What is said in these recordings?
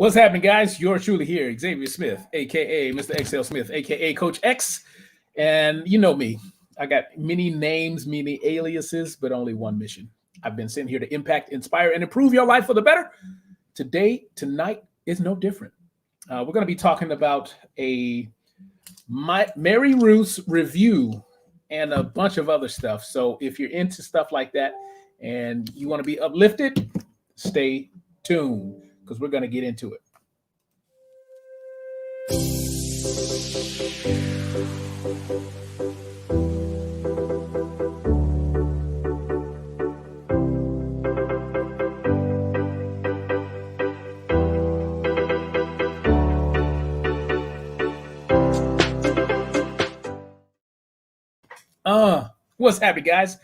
What's happening, guys? Yours truly here, Xavier Smith, aka Mr. XL Smith, aka Coach X. And you know me, I got many names, many aliases, but only one mission. I've been sent here to impact, inspire, and improve your life for the better. Tonight is no different. We're going to be talking about Mary Ruth's review and a bunch of other stuff. So if you're into stuff like that and you want to be uplifted, stay tuned because we're going to get into it. What's happening, guys?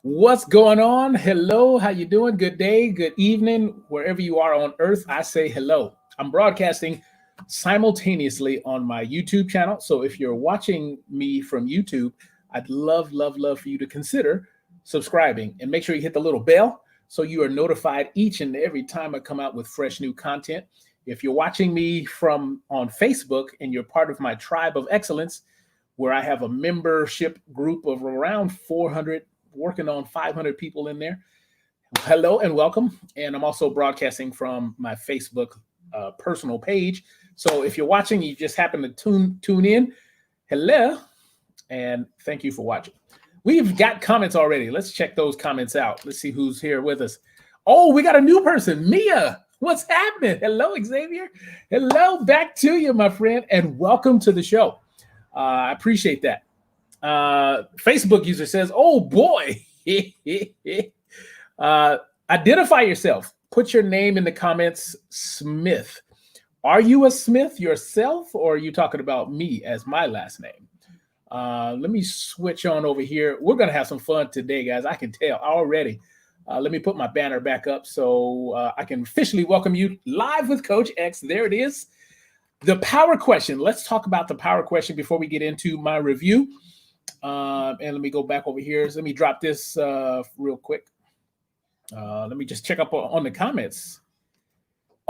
What's going on? Hello, how you doing? Good day, good evening, wherever you are on earth. I say hello. I'm broadcasting simultaneously on my YouTube channel. So if you're watching me from YouTube, I'd love for you to consider subscribing and make sure you hit the little bell so you are notified each and every time I come out with fresh new content. If you're watching me from on Facebook and you're part of my tribe of excellence, where I have a membership group of around 400, working on 500 people in there. Hello and welcome. And I'm also broadcasting from my Facebook personal page. So if you're watching, you just happen to tune in. Hello, and thank you for watching. We've got comments already. Let's check those comments out. Let's see who's here with us. Oh, we got a new person, Mia. What's happening? Hello, Xavier. Hello, back to you, my friend, and welcome to the show. I appreciate that. Facebook user says, oh boy, identify yourself. Put your name in the comments, Smith. Are you a Smith yourself, or are you talking about me as my last name? Let me switch on over here. We're going to have some fun today, guys. I can tell already. Let me put my banner back up so I can officially welcome you live with Coach X. There it is. The power question. Let's talk about the power question before we get into my review. And let me go back over here. So let me drop this real quick. Let me just check up on the comments.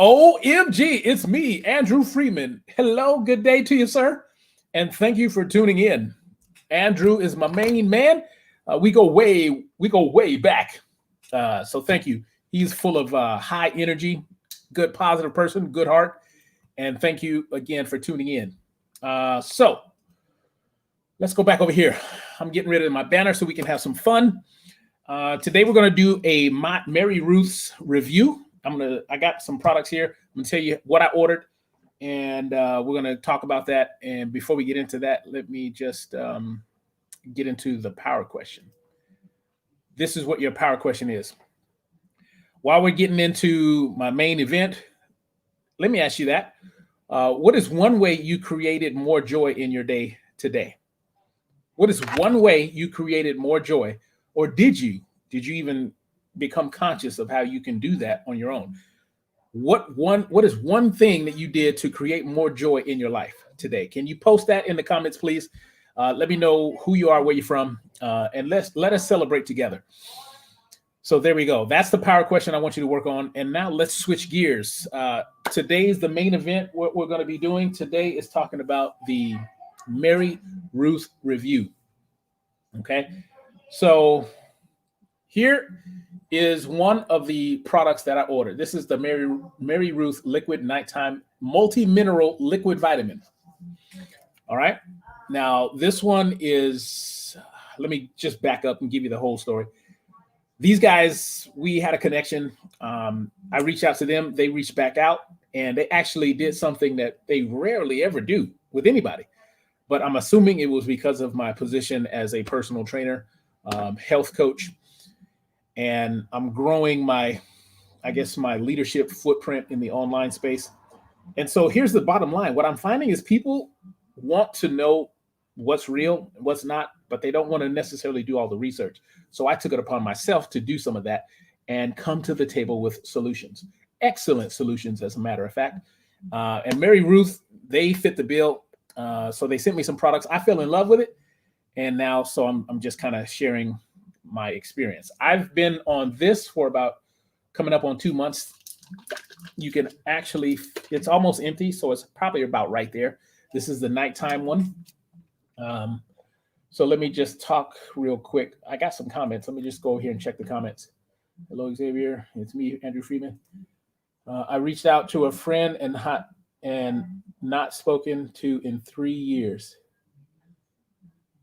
OMG, it's me, Andrew Freeman. Hello, good day to you, sir. And thank you for tuning in. Andrew is my main man. We go way back. So thank you. He's full of high energy, good, positive person, good heart. And thank you again for tuning in. So let's go back over here. I'm getting rid of my banner so we can have some fun. Today we're going to do a Mary Ruth's review. I got some products here. I'm going to tell you what I ordered, and we're going to talk about that. And before we get into that, let me just get into the power question. This is what your power question is. While we're getting into my main event, let me ask you that. What is one way you created more joy in your day today? What is one way you created more joy? Or did you even become conscious of how you can do that on your own? What is one thing that you did to create more joy in your life today? Can you post that in the comments, please? Let me know who you are, where you're from, and let us celebrate together. So there we go. That's the power question I want you to work on. And now let's switch gears. Today's the main event. What we're going to be doing today is talking about the Mary Ruth review. Okay. So here is one of the products that I ordered. This is the Mary Ruth Liquid Nighttime Multi-Mineral Liquid Vitamin. All right. Now this one is, let me just back up and give you the whole story. These guys, we had a connection. I reached out to them. They reached back out, and they actually did something that they rarely ever do with anybody. But I'm assuming it was because of my position as a personal trainer, health coach, and I'm growing my leadership footprint in the online space. And so here's the bottom line. What I'm finding is people want to know what's real and what's not, but they don't want to necessarily do all the research. So I took it upon myself to do some of that and come to the table with solutions, excellent solutions, as a matter of fact. And Mary Ruth, they fit the bill. So they sent me some products. I fell in love with it. And now, so I'm just kind of sharing my experience. I've been on this for about coming up on 2 months. you can actually, it's almost empty, so it's probably about right there. This is the nighttime one. So let me just talk real quick. I got some comments. Let me just go over here and check the comments. Hello, Xavier. It's me, Andrew Freeman. I reached out to a friend and not spoken to in 3 years.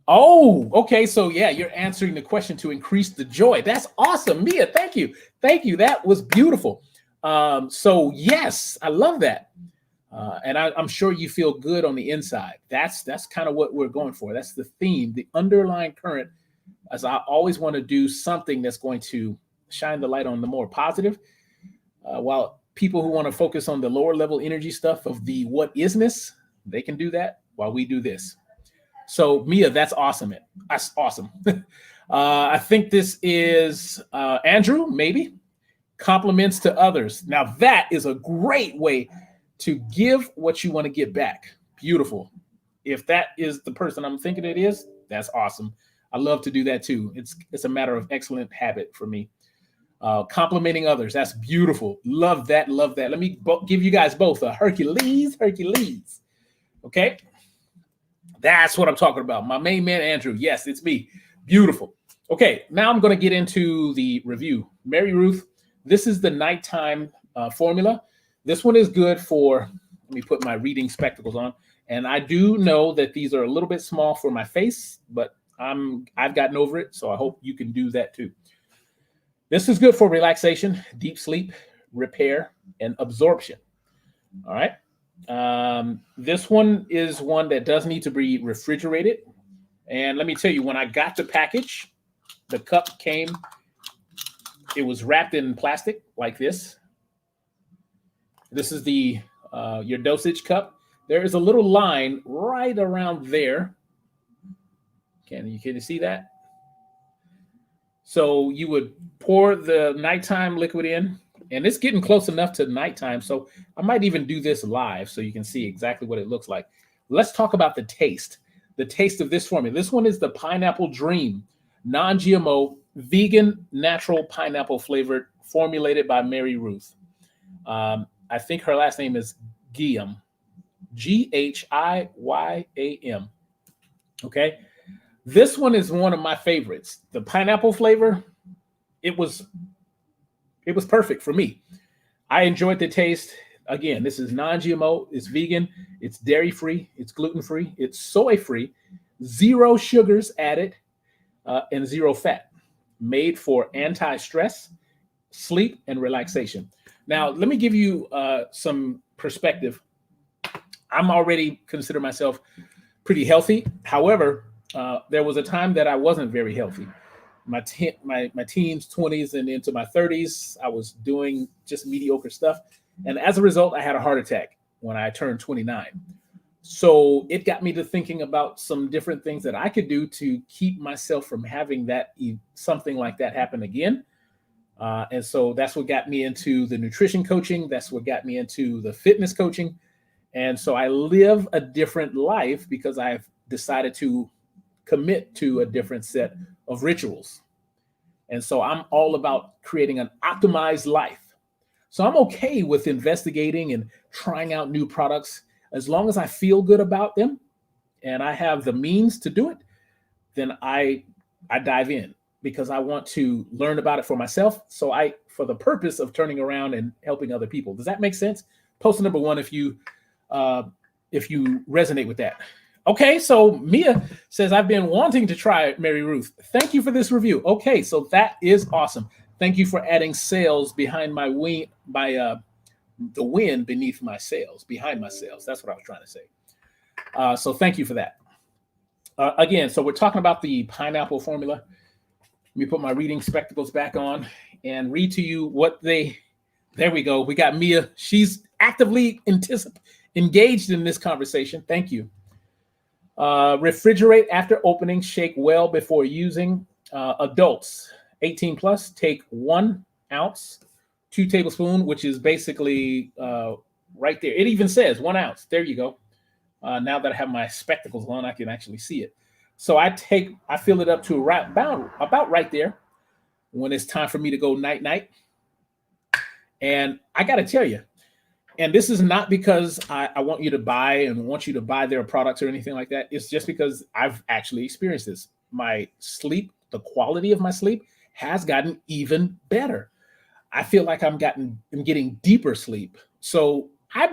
Oh, okay. So yeah, you're answering the question to increase the joy. That's awesome, Mia. Thank you. Thank you. That was beautiful. So yes, I love that. And I'm sure you feel good on the inside. That's kind of what we're going for. That's the theme, the underlying current. As I always want to do something that's going to shine the light on the more positive, while people who want to focus on the lower level energy stuff of the what isness, they can do that while we do this. So Mia, that's awesome. That's awesome. I think this is Andrew, maybe. Compliments to others. Now that is a great way to give what you want to get back. Beautiful. If that is the person I'm thinking it is, that's awesome. I love to do that too. It's a matter of excellent habit for me. Complimenting others. That's beautiful. Love that. Love that. Let me give you guys both a Hercules. Okay. That's what I'm talking about. My main man, Andrew. Yes, it's me. Beautiful. Okay. Now I'm going to get into the review. Mary Ruth. This is the nighttime formula. This one is good for, let me put my reading spectacles on. And I do know that these are a little bit small for my face, but I've gotten over it. So I hope you can do that too. This is good for relaxation, deep sleep, repair, and absorption. All right. This one is one that does need to be refrigerated. And let me tell you, when I got the package, the cup came, it was wrapped in plastic like this. This is the your dosage cup. There is a little line right around there. Can you see that? So you would pour the nighttime liquid in, and it's getting close enough to nighttime. So I might even do this live so you can see exactly what it looks like. Let's talk about the taste. The taste of this formula. This one is the Pineapple Dream, non-GMO, vegan, natural pineapple flavored, formulated by Mary Ruth. I think her last name is Ghiam, Ghiym. Okay. This one is one of my favorites. The pineapple flavor, it was perfect for me. I enjoyed the taste. Again, this is non-GMO, it's vegan, it's dairy-free, it's gluten-free, it's soy-free, 0 sugars added, and 0 fat. Made for anti-stress, sleep, and relaxation. Now, let me give you some perspective. I'm already consider myself pretty healthy. However, there was a time that I wasn't very healthy. My teens, 20s, and into my 30s, I was doing just mediocre stuff. And as a result, I had a heart attack when I turned 29. So it got me to thinking about some different things that I could do to keep myself from having something like that happen again. And so that's what got me into the nutrition coaching. That's what got me into the fitness coaching. And so I live a different life because I've decided to commit to a different set of rituals. And so I'm all about creating an optimized life. So I'm okay with investigating and trying out new products as long as I feel good about them and I have the means to do it. Then I dive in because I want to learn about it for myself. So for the purpose of turning around and helping other people. Does that make sense? Post number 1 if you resonate with that. Okay, so Mia says, I've been wanting to try Mary Ruth. Thank you for this review. Okay, so that is awesome. Thank you for adding sails behind my wing, the wind beneath my sails, behind my sails. That's what I was trying to say. So thank you for that. Again, so we're talking about the pineapple formula. Let me put my reading spectacles back on and read to you there we go. We got Mia. She's actively engaged in this conversation. Thank you. Refrigerate after opening, shake well before using. Adults, 18 plus, take 1 ounce, 2 tablespoons, which is basically right there. It even says 1 ounce. There you go. Now that I have my spectacles on, I can actually see it. So I fill it up to about right there when it's time for me to go night-night. And I got to tell you, and this is not because I want you to buy and want you to buy their products or anything like that. It's just because I've actually experienced this. My sleep, the quality of my sleep has gotten even better. I feel like I'm getting deeper sleep. So I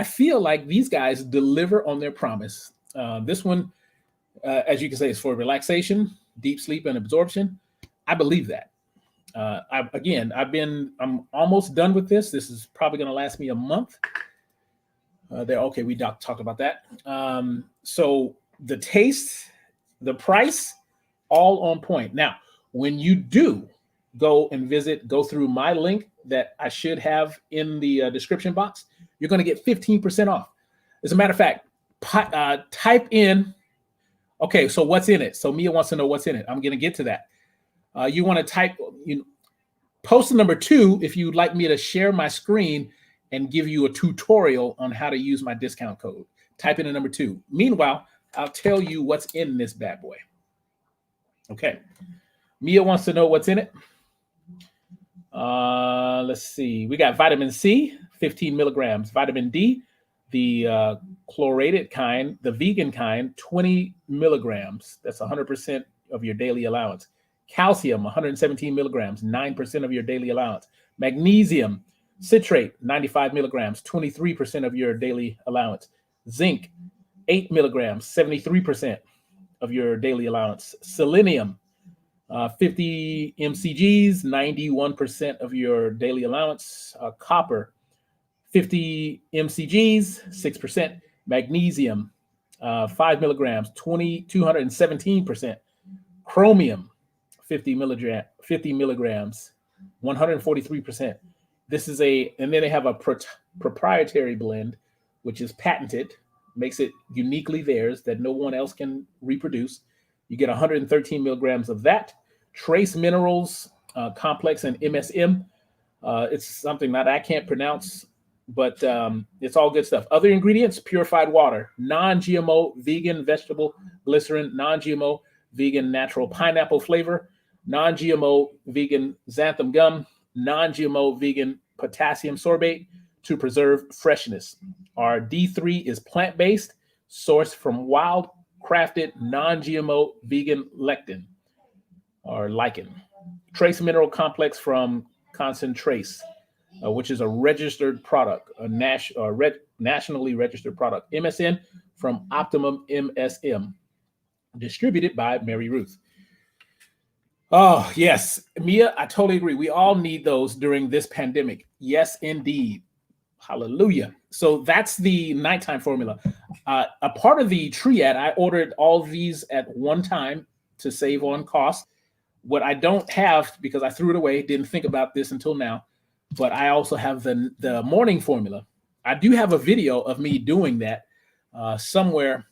feel like these guys deliver on their promise. This one, as you can say, is for relaxation, deep sleep, and absorption. I believe that. I'm almost done with this. This is probably going to last me a month. Okay, we talked about that. So the taste, the price, all on point. Now, when you do go through my link that I should have in the description box, you're going to get 15% off. As a matter of fact, type in, okay, so what's in it? So Mia wants to know what's in it. I'm going to get to that. You want to type, post number 2 if you'd like me to share my screen and give you a tutorial on how to use my discount code. Type in a number 2. Meanwhile, I'll tell you what's in this bad boy. Okay. Mia wants to know what's in it. Let's see. We got vitamin C, 15 milligrams. Vitamin D, the chlorated kind, the vegan kind, 20 milligrams. That's 100% of your daily allowance. Calcium, 117 milligrams, 9% of your daily allowance. Magnesium citrate, 95 milligrams, 23% of your daily allowance. Zinc, 8 milligrams, 73% of your daily allowance. Selenium, 50 mcgs, 91% of your daily allowance. Copper, 50 mcgs, 6%. Magnesium, 5 milligrams, 217%. Chromium, 50 milligrams, 143%. And then they have a proprietary blend, which is patented, makes it uniquely theirs that no one else can reproduce. You get 113 milligrams of that. Trace minerals complex and MSM. It's something that I can't pronounce, but it's all good stuff. Other ingredients: purified water, non-GMO vegan vegetable glycerin, non-GMO vegan natural pineapple flavor, non-GMO vegan xanthan gum, non-GMO vegan potassium sorbate to preserve freshness. Our D3 is plant-based, sourced from wild crafted non-GMO vegan lectin or lichen. Trace mineral complex from Concentrace, which is a registered product, nationally registered product. MSN from Optimum MSM, distributed by Mary Ruth. Oh, yes, Mia, I totally agree. We all need those during this pandemic. Yes, indeed. Hallelujah. So that's the nighttime formula. A part of the triad, I ordered all of these at one time to save on cost. What I don't have, because I threw it away, didn't think about this until now, but I also have the morning formula. I do have a video of me doing that somewhere.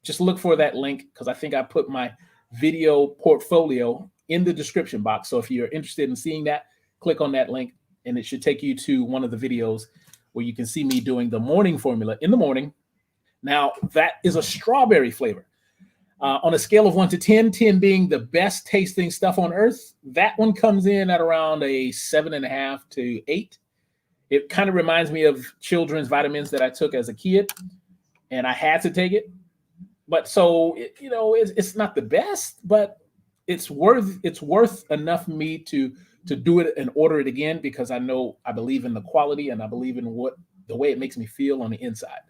Just look for that link, because I think I put my video portfolio in the description box. So if you're interested in seeing that, click on that link and it should take you to one of the videos where you can see me doing the morning formula in the morning. Now, that is a strawberry flavor. On a scale of 1 to 10, 10 being the best tasting stuff on earth, that one comes in at around a 7.5 to 8. It kind of reminds me of children's vitamins that I took as a kid, and I had to take it. But so, it's not the best, but it's worth enough for me to do it and order it again, because I believe in the quality and I believe in the way it makes me feel on the inside.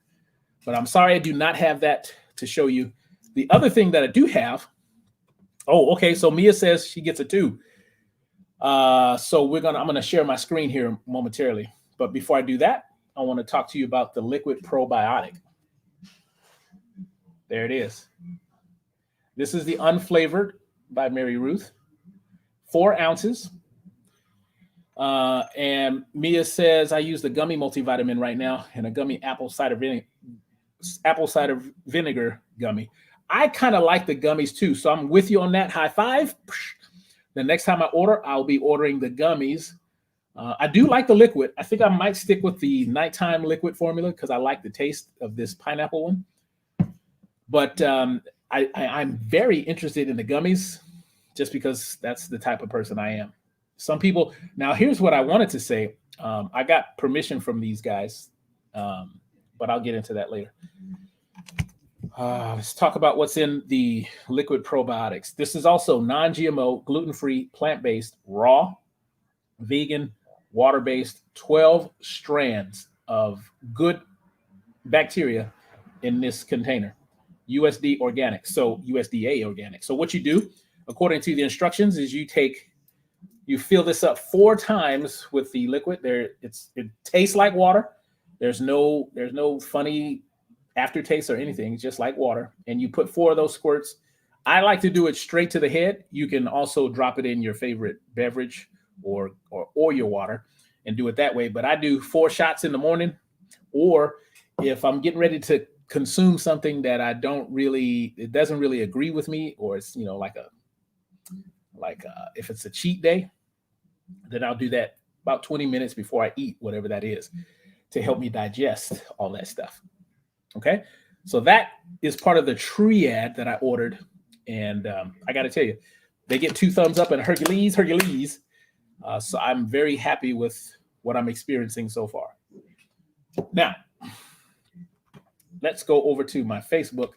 But I'm sorry I do not have that to show you. The other thing that I do have, okay, so Mia says she gets a 2. So I'm gonna share my screen here momentarily. But before I do that, I want to talk to you about the liquid probiotic. There it is. This is the unflavored by Mary Ruth, 4 ounces. And Mia says I use the gummy multivitamin right now and a gummy apple cider vinegar gummy. I kind of like the gummies too, so I'm with you on that. High five. The next time I order, I'll be ordering the gummies. I do like the liquid. I think I might stick with the nighttime liquid formula because I like the taste of this pineapple one. But I'm very interested in the gummies just because that's the type of person I am. Some people, now here's what I wanted to say. I got permission from these guys, but I'll get into that later. Let's talk about what's in the liquid probiotics. This is also non-GMO, gluten-free, plant-based, raw, vegan, water-based, 12 strands of good bacteria in this container. USD organic, so USDA organic. So what you do, according to the instructions, is you fill this up 4 times with the liquid. It tastes like water. There's no funny aftertaste or anything. It's just like water. And you put 4 of those squirts. I like to do it straight to the head. You can also drop it in your favorite beverage or your water and do it that way. But I do 4 shots in the morning, or if I'm getting ready to consume something that it doesn't really agree with me, or it's, if it's a cheat day, then I'll do that about 20 minutes before I eat whatever that is to help me digest all that stuff. Okay. So that is part of the triad that I ordered. And I got to tell you, they get 2 thumbs up and Hercules. So I'm very happy with what I'm experiencing so far. Now, let's go over to my Facebook,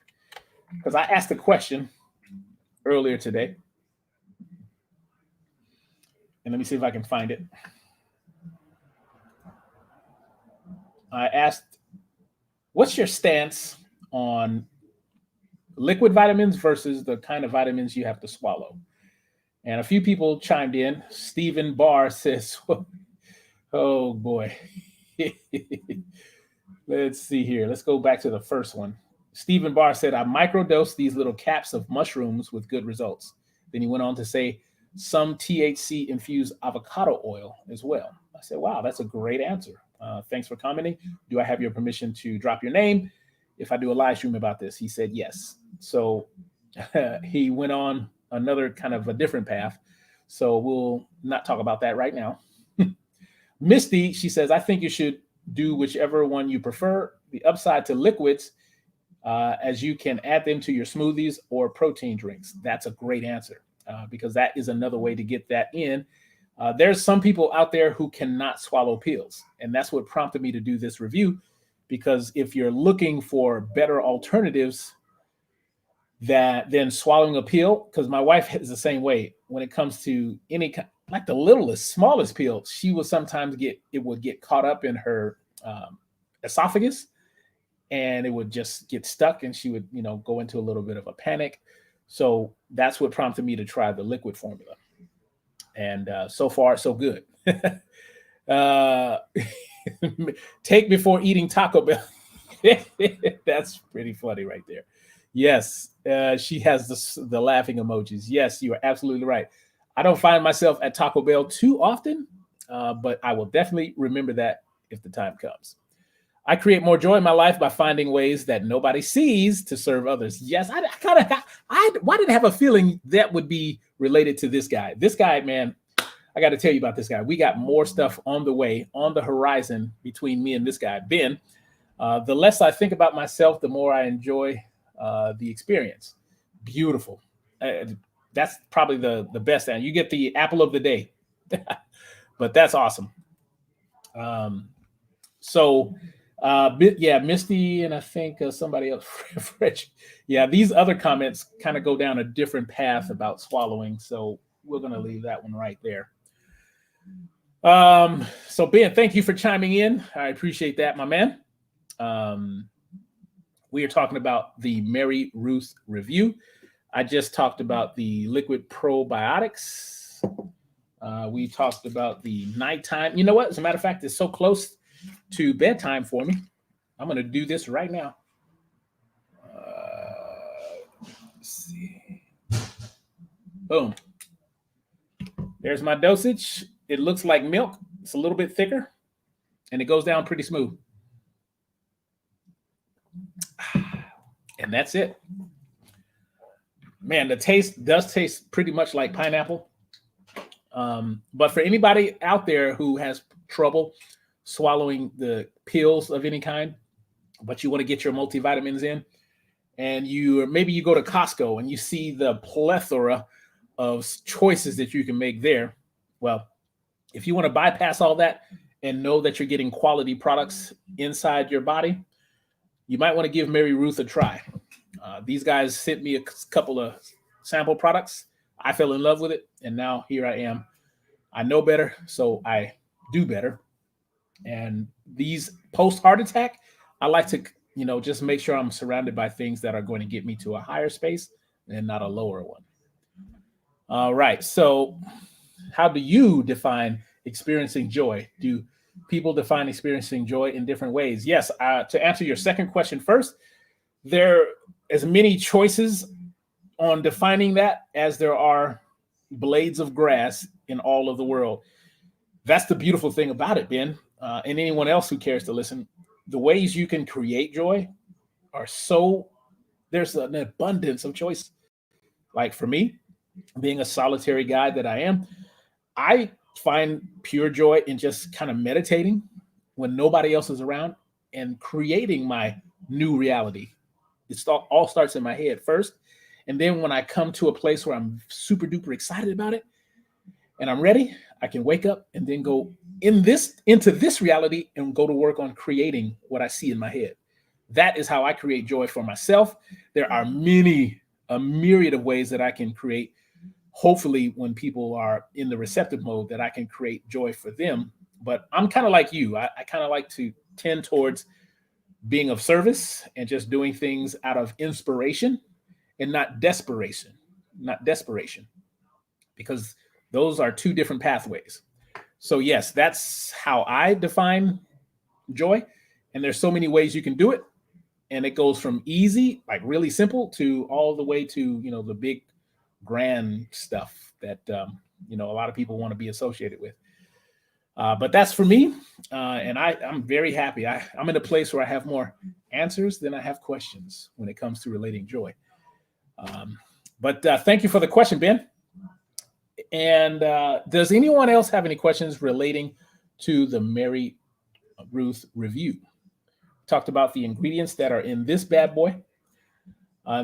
because I asked a question earlier today. And let me see if I can find it. I asked, what's your stance on liquid vitamins versus the kind of vitamins you have to swallow? And a few people chimed in. Stephen Barr says, oh boy. Let's see here. Let's go back to the first one. Stephen Barr said, I microdosed these little caps of mushrooms with good results. Then he went on to say, some THC infused avocado oil as well. I said, wow, that's a great answer. Thanks for commenting. Do I have your permission to drop your name if I do a live stream about this? He said yes. So he went on another kind of a different path. So we'll not talk about that right now. Misty, she says, I think you should do whichever one you prefer. The upside to liquids, as you can add them to your smoothies or protein drinks. That's a great answer, because that is another way to get that in. There's some people out there who cannot swallow pills, and that's what prompted me to do this review, because if you're looking for better alternatives than swallowing a pill, because my wife is the same way when it comes to any like the littlest, smallest pill, she will sometimes get caught up in her esophagus, and it would just get stuck, and she would, go into a little bit of a panic. So that's what prompted me to try the liquid formula. And so far, so good. Take before eating Taco Bell. That's pretty funny right there. Yes, she has the laughing emojis. Yes, you are absolutely right. I don't find myself at Taco Bell too often, but I will definitely remember that if the time comes. I create more joy in my life by finding ways that nobody sees to serve others. Yes, why did I have a feeling that would be related to this guy? This guy, man, I got to tell you about this guy. We got more stuff on the way, on the horizon between me and this guy, Ben. The less I think about myself, the more I enjoy the experience. Beautiful. That's probably the best. And you get the apple of the day. But that's awesome. Misty, and I think somebody else, French. Yeah, these other comments kind of go down a different path about swallowing. So we're going to leave that one right there. So Ben, thank you for chiming in. I appreciate that, my man. We are talking about the Mary Ruth review. I just talked about the liquid probiotics. We talked about the nighttime. You know what? As a matter of fact, it's so close to bedtime for me. I'm going to do this right now. Let's see. Boom. There's my dosage. It looks like milk. It's a little bit thicker, and it goes down pretty smooth. And that's it. Man, the taste does taste pretty much like pineapple. But for anybody out there who has trouble swallowing the pills of any kind, but you want to get your multivitamins in, and maybe you go to Costco and you see the plethora of choices that you can make there. Well, if you want to bypass all that and know that you're getting quality products inside your body, you might want to give Mary Ruth a try. These guys sent me a couple of sample products. I fell in love with it, and now here I am. I know better, so I do better. And these post heart attack, I like to, just make sure I'm surrounded by things that are going to get me to a higher space and not a lower one. All right. So, how do you define experiencing joy? Do people define experiencing joy in different ways? Yes. To answer your second question first, there are as many choices on defining that as there are blades of grass in all of the world. That's the beautiful thing about it, Ben, and anyone else who cares to listen. The ways you can create joy are there's an abundance of choice. Like for me, being a solitary guy that I am, I find pure joy in just kind of meditating when nobody else is around and creating my new reality. It all starts in my head first. And then when I come to a place where I'm super duper excited about it and I'm ready, I can wake up and then go into this reality and go to work on creating what I see in my head. That is how I create joy for myself. There are a myriad of ways that I can create. Hopefully, when people are in the receptive mode, that I can create joy for them. But I'm kind of like you. I kind of like to tend towards being of service and just doing things out of inspiration and not desperation, because those are two different pathways. So yes, that's how I define joy. And there's so many ways you can do it. And it goes from easy, like really simple, to all the way to, the big grand stuff that, a lot of people want to be associated with. But that's for me. And I'm very happy. I'm in a place where I have more answers than I have questions when it comes to relating joy. But thank you for the question, Ben. And does anyone else have any questions relating to the Mary Ruth review? Talked about the ingredients that are in this bad boy.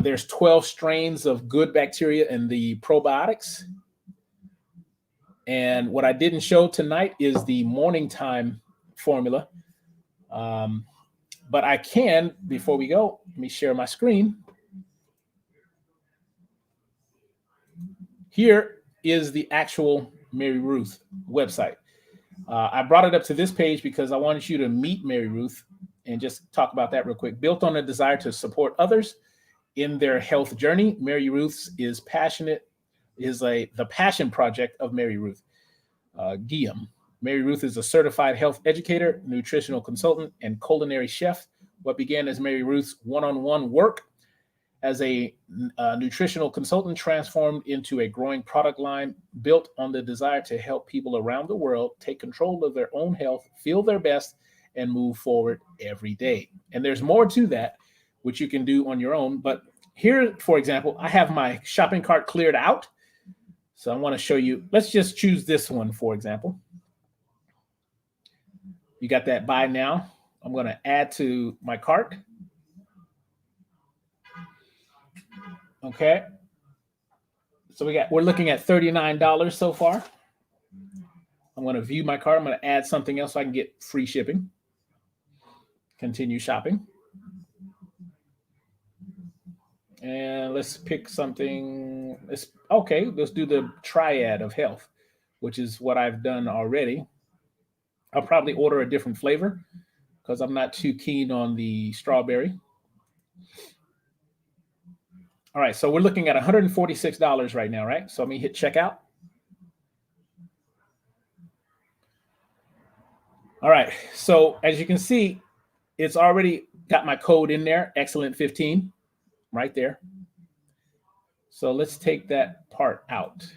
There's 12 strains of good bacteria in the probiotics. And what I didn't show tonight is the morning time formula. But I can, before we go, let me share my screen. Here is the actual Mary Ruth website. I brought it up to this page because I wanted you to meet Mary Ruth and just talk about that real quick. Built on a desire to support others in their health journey, Mary Ruth's the passion project of Mary Ruth Guillaume. Mary Ruth is a certified health educator, nutritional consultant, and culinary chef. What began as Mary Ruth's one-on-one work as a nutritional consultant transformed into a growing product line built on the desire to help people around the world take control of their own health, feel their best, and move forward every day. And there's more to that, which you can do on your own. But here, for example, I have my shopping cart cleared out. So I want to show you. Let's just choose this one, for example. You got that buy now. I'm going to add to my cart. Okay. So we're looking at $39 so far. I'm going to view my cart. I'm going to add something else so I can get free shipping. Continue shopping. And let's pick something. Let's do the triad of health, which is what I've done already. I'll probably order a different flavor because I'm not too keen on the strawberry. All right, so we're looking at $146 right now, right? So let me hit checkout. All right, so as you can see, it's already got my code in there, excellent15, right there. So let's take that part out.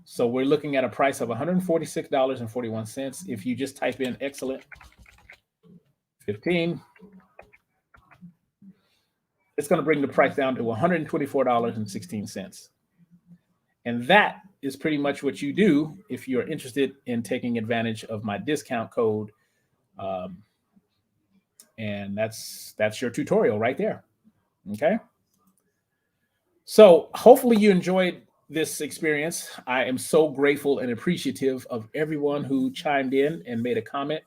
So we're looking at a price of $146.41. If you just type in excellent 15, it's going to bring the price down to $124.16. And that is pretty much what you do if you're interested in taking advantage of my discount code. And that's your tutorial right there. Okay. So hopefully you enjoyed this experience. I am so grateful and appreciative of everyone who chimed in and made a comment.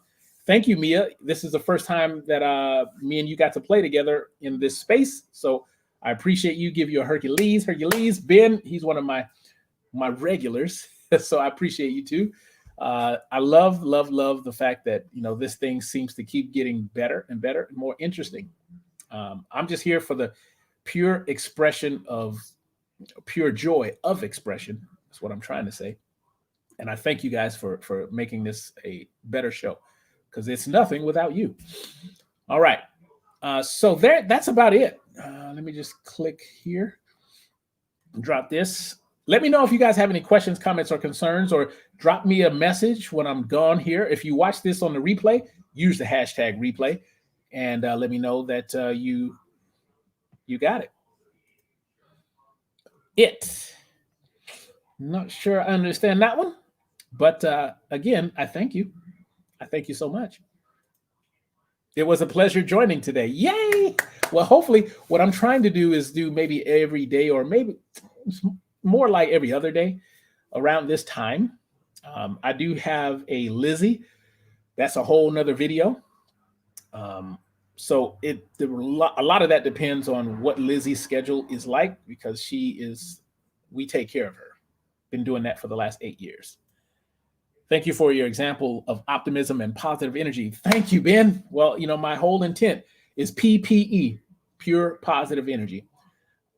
Thank you, Mia. This is the first time that me and you got to play together in this space. So I appreciate you. Give you a Hercules. Hercules. Ben, he's one of my regulars. So I appreciate you too. I love the fact that this thing seems to keep getting better and better and more interesting. I'm just here for the pure expression of pure joy of expression. That's what I'm trying to say. And I thank you guys for making this a better show, because it's nothing without you. All right. So that's about it. Let me just click here, drop this. Let me know if you guys have any questions, comments, or concerns, or drop me a message when I'm gone here. If you watch this on the replay, use the hashtag replay, and let me know that you got it. Not sure I understand that one, but again, I thank you. I thank you so much. It was a pleasure joining today. Yay! Well, hopefully what I'm trying to do is do maybe every day, or maybe more like every other day around this time. I do have a Lizzie. That's a whole nother video. So a lot of that depends on what Lizzie's schedule is like, because we take care of her. Been doing that for the last 8 years. Thank you for your example of optimism and positive energy. Thank you, Ben. Well, my whole intent is PPE, pure positive energy.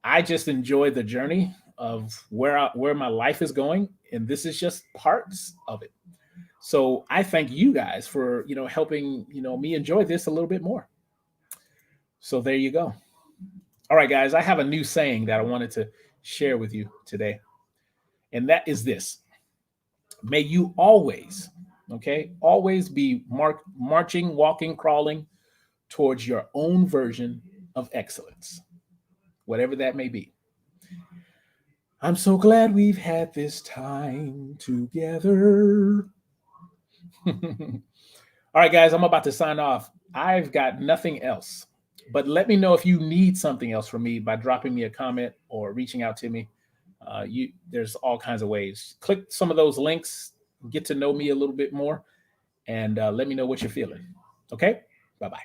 I just enjoy the journey of where my life is going, and this is just parts of it. So I thank you guys for helping me enjoy this a little bit more. So there you go. All right, guys, I have a new saying that I wanted to share with you today, and that is this: may you always be marching, walking, crawling towards your own version of excellence, whatever that may be. I'm so glad we've had this time together. All right, guys, I'm about to sign off. I've got nothing else, but let me know if you need something else from me by dropping me a comment or reaching out to me. There's all kinds of ways. Click some of those links, get to know me a little bit more, and let me know what you're feeling. Okay? Bye-bye.